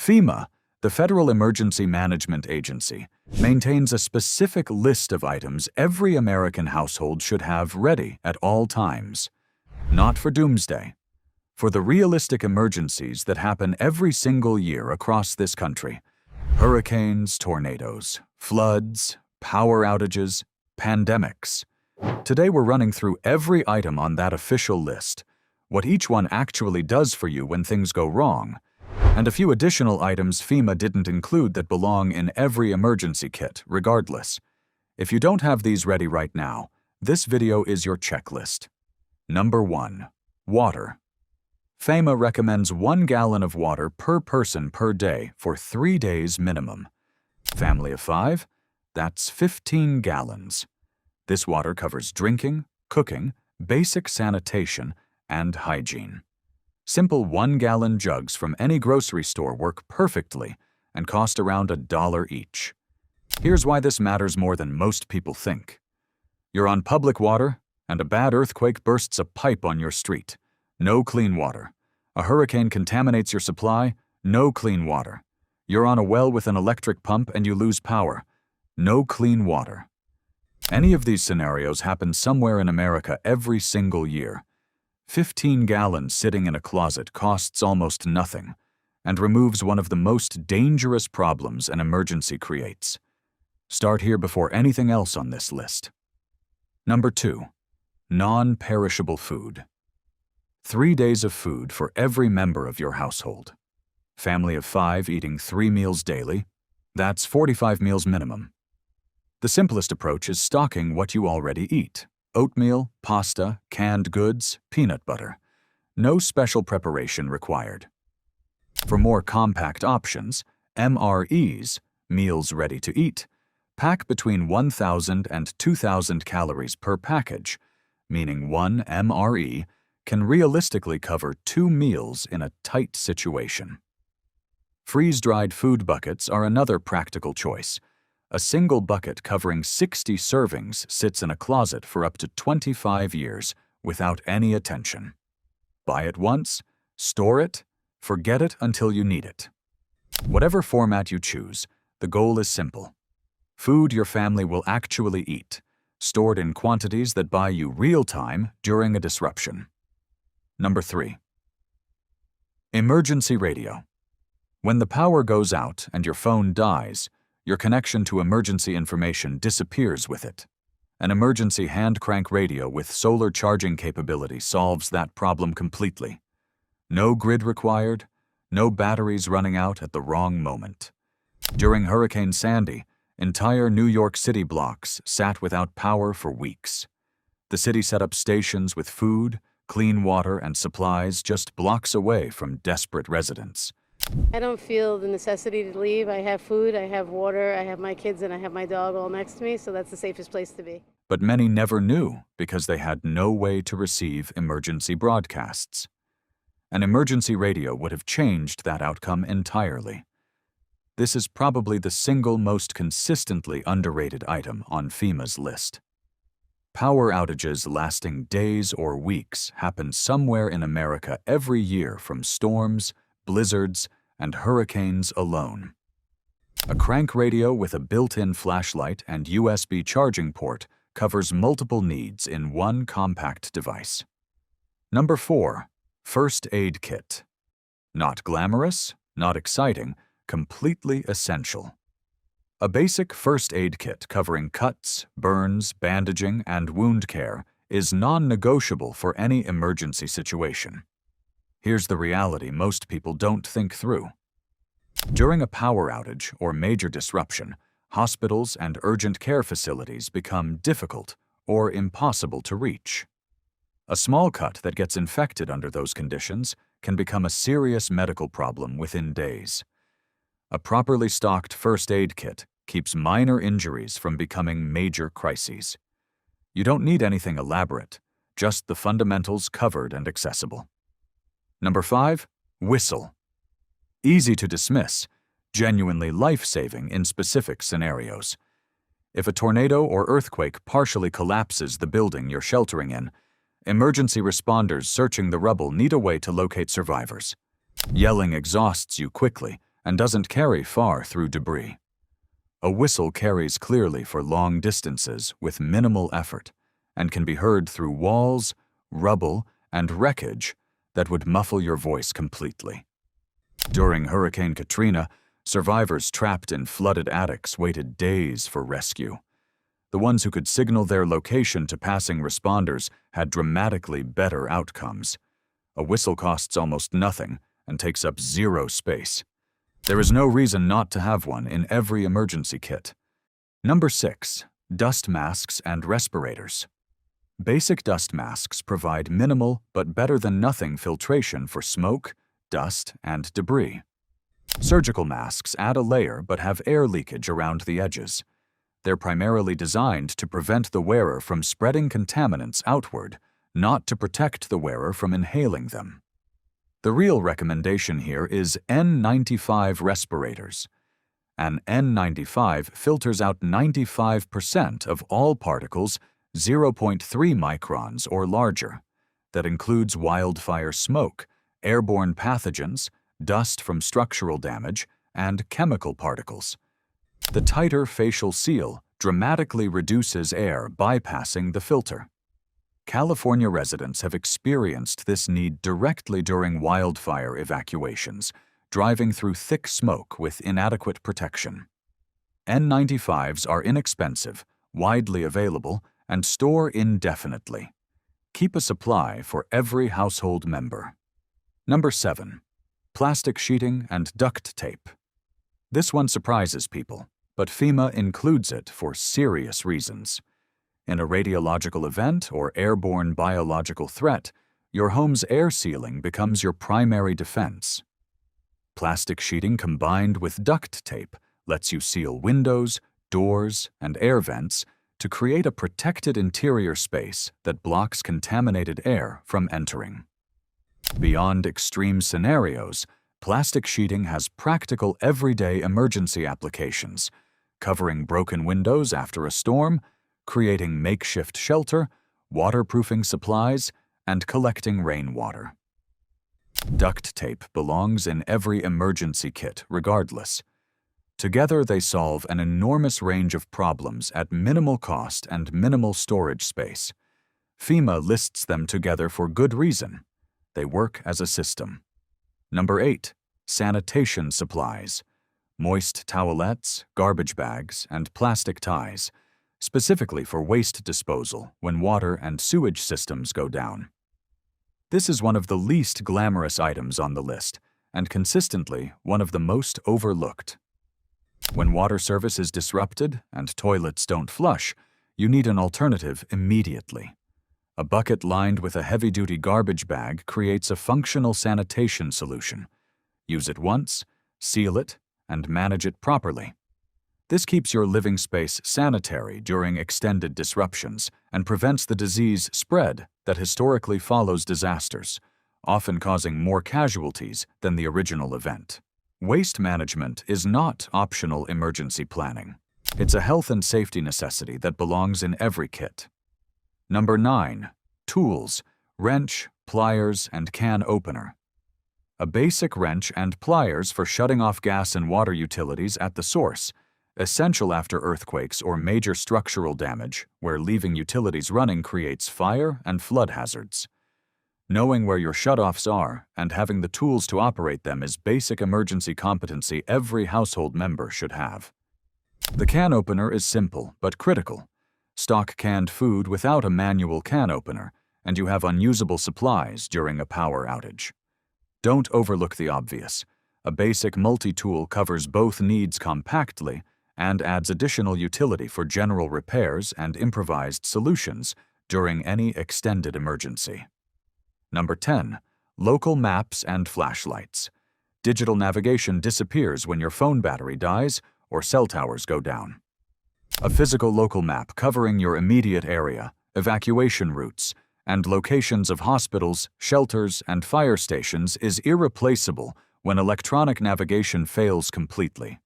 FEMA, the Federal Emergency Management Agency, maintains a specific list of items every American household should have ready at all times. Not for doomsday, for the realistic emergencies that happen every single year across this country. Hurricanes, tornadoes, floods, power outages, pandemics. Today we're running through every item on that official list, what each one actually does for you when things go wrong, and a few additional items FEMA didn't include that belong in every emergency kit, regardless. If you don't have these ready right now, this video is your checklist. Number 1. Water. FEMA recommends 1 gallon of water per person per day for 3 days minimum. Family of 5? That's 15 gallons. This water covers drinking, cooking, basic sanitation, and hygiene. Simple 1-gallon jugs from any grocery store work perfectly and cost around $1 each. Here's why this matters more than most people think. You're on public water, and a bad earthquake bursts a pipe on your street. No clean water. A hurricane contaminates your supply. No clean water. You're on a well with an electric pump and you lose power. No clean water. Any of these scenarios happen somewhere in America every single year. 15 gallons sitting in a closet costs almost nothing and removes one of the most dangerous problems an emergency creates. Start here before anything else on this list. Number 2. Non-perishable food. 3 days of food for every member of your household. Family of 5 eating 3 meals daily. That's 45 meals minimum. The simplest approach is stocking what you already eat. Oatmeal, pasta, canned goods, peanut butter. No special preparation required. For more compact options, MREs, meals ready to eat, pack between 1,000 and 2,000 calories per package, meaning 1 MRE can realistically cover 2 meals in a tight situation. Freeze-dried food buckets are another practical choice. A single bucket covering 60 servings sits in a closet for up to 25 years without any attention. Buy it once, store it, forget it until you need it. Whatever format you choose, the goal is simple. Food your family will actually eat, stored in quantities that buy you real time during a disruption. Number 3. Emergency radio. When the power goes out and your phone dies, your connection to emergency information disappears with it. An emergency hand-crank radio with solar charging capability solves that problem completely. No grid required, no batteries running out at the wrong moment. During Hurricane Sandy, entire New York City blocks sat without power for weeks. The city set up stations with food, clean water, and supplies just blocks away from desperate residents. I don't feel the necessity to leave. I have food, I have water, I have my kids, and I have my dog all next to me, so that's the safest place to be. But many never knew because they had no way to receive emergency broadcasts. An emergency radio would have changed that outcome entirely. This is probably the single most consistently underrated item on FEMA's list. Power outages lasting days or weeks happen somewhere in America every year from storms, blizzards, and hurricanes alone. A crank radio with a built-in flashlight and USB charging port covers multiple needs in one compact device. Number 4. First aid kit. Not glamorous, not exciting, completely essential. A basic first aid kit covering cuts, burns, bandaging, and wound care is non-negotiable for any emergency situation. Here's the reality most people don't think through. During a power outage or major disruption, hospitals and urgent care facilities become difficult or impossible to reach. A small cut that gets infected under those conditions can become a serious medical problem within days. A properly stocked first aid kit keeps minor injuries from becoming major crises. You don't need anything elaborate, just the fundamentals covered and accessible. Number 5. Whistle. Easy to dismiss, genuinely life-saving in specific scenarios. If a tornado or earthquake partially collapses the building you're sheltering in, emergency responders searching the rubble need a way to locate survivors. Yelling exhausts you quickly, and doesn't carry far through debris. A whistle carries clearly for long distances with minimal effort and can be heard through walls, rubble, and wreckage that would muffle your voice completely. During Hurricane Katrina, survivors trapped in flooded attics waited days for rescue. The ones who could signal their location to passing responders had dramatically better outcomes. A whistle costs almost nothing and takes up zero space. There is no reason not to have one in every emergency kit. Number 6. Dust masks and respirators. Basic dust masks provide minimal but better-than-nothing filtration for smoke, dust, and debris. Surgical masks add a layer but have air leakage around the edges. They're primarily designed to prevent the wearer from spreading contaminants outward, not to protect the wearer from inhaling them. The real recommendation here is N95 respirators. An N95 filters out 95% of all particles 0.3 microns or larger. That includes wildfire smoke, airborne pathogens, dust from structural damage, and chemical particles. The tighter facial seal dramatically reduces air bypassing the filter. California residents have experienced this need directly during wildfire evacuations, driving through thick smoke with inadequate protection. N95s are inexpensive, widely available, and store indefinitely. Keep a supply for every household member. Number 7. Plastic sheeting and duct tape. This one surprises people, but FEMA includes it for serious reasons. In a radiological event or airborne biological threat, your home's air sealing becomes your primary defense. Plastic sheeting combined with duct tape lets you seal windows, doors, and air vents to create a protected interior space that blocks contaminated air from entering. Beyond extreme scenarios, plastic sheeting has practical everyday emergency applications, covering broken windows after a storm, creating makeshift shelter, waterproofing supplies, and collecting rainwater. Duct tape belongs in every emergency kit regardless. Together they solve an enormous range of problems at minimal cost and minimal storage space. FEMA lists them together for good reason. They work as a system. Number 8. Sanitation supplies. Moist towelettes, garbage bags, and plastic ties, specifically for waste disposal when water and sewage systems go down. This is one of the least glamorous items on the list, and consistently one of the most overlooked. When water service is disrupted and toilets don't flush, you need an alternative immediately. A bucket lined with a heavy-duty garbage bag creates a functional sanitation solution. Use it once, seal it, and manage it properly. This keeps your living space sanitary during extended disruptions and prevents the disease spread that historically follows disasters, often causing more casualties than the original event. Waste management is not optional emergency planning. It's a health and safety necessity that belongs in every kit. Number 9. Tools, wrench, pliers, and can opener. A basic wrench and pliers for shutting off gas and water utilities at the source, essential after earthquakes or major structural damage where leaving utilities running creates fire and flood hazards. Knowing where your shutoffs are and having the tools to operate them is basic emergency competency every household member should have. The can opener is simple but critical. Stock canned food without a manual can opener, and you have unusable supplies during a power outage. Don't overlook the obvious. A basic multi-tool covers both needs compactly and adds additional utility for general repairs and improvised solutions during any extended emergency. Number 10. Local maps and flashlights. Digital navigation disappears when your phone battery dies or cell towers go down. A physical local map covering your immediate area, evacuation routes, and locations of hospitals, shelters, and fire stations is irreplaceable when electronic navigation fails completely.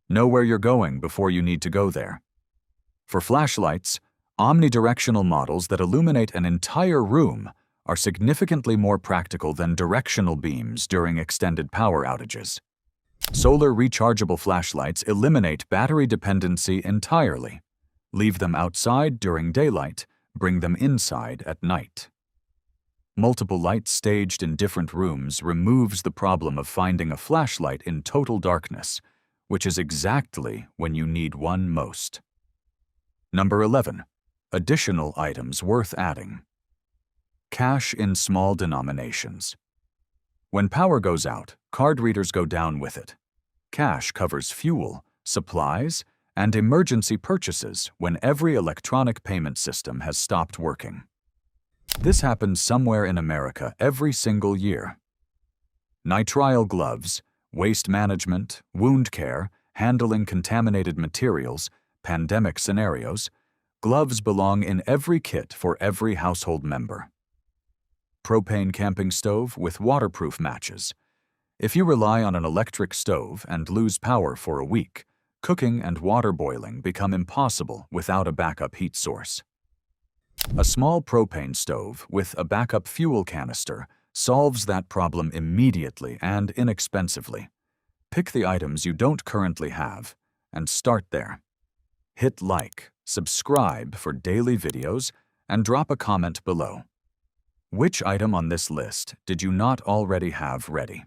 Know where you're going before you need to go there. For flashlights, omnidirectional models that illuminate an entire room are significantly more practical than directional beams during extended power outages. Solar rechargeable flashlights eliminate battery dependency entirely. Leave them outside during daylight, bring them inside at night. Multiple lights staged in different rooms removes the problem of finding a flashlight in total darkness, which is exactly when you need one most. Number 11. Additional items worth adding. Cash in small denominations. When power goes out, card readers go down with it. Cash covers fuel, supplies, and emergency purchases when every electronic payment system has stopped working. This happens somewhere in America every single year. Nitrile gloves, waste management, wound care, handling contaminated materials, pandemic scenarios, gloves belong in every kit for every household member. Propane camping stove with waterproof matches. If you rely on an electric stove and lose power for a week, cooking and water boiling become impossible without a backup heat source. A small propane stove with a backup fuel canister solves that problem immediately and inexpensively. Pick the items you don't currently have and start there. Hit like, subscribe for daily videos, and drop a comment below. Which item on this list did you not already have ready?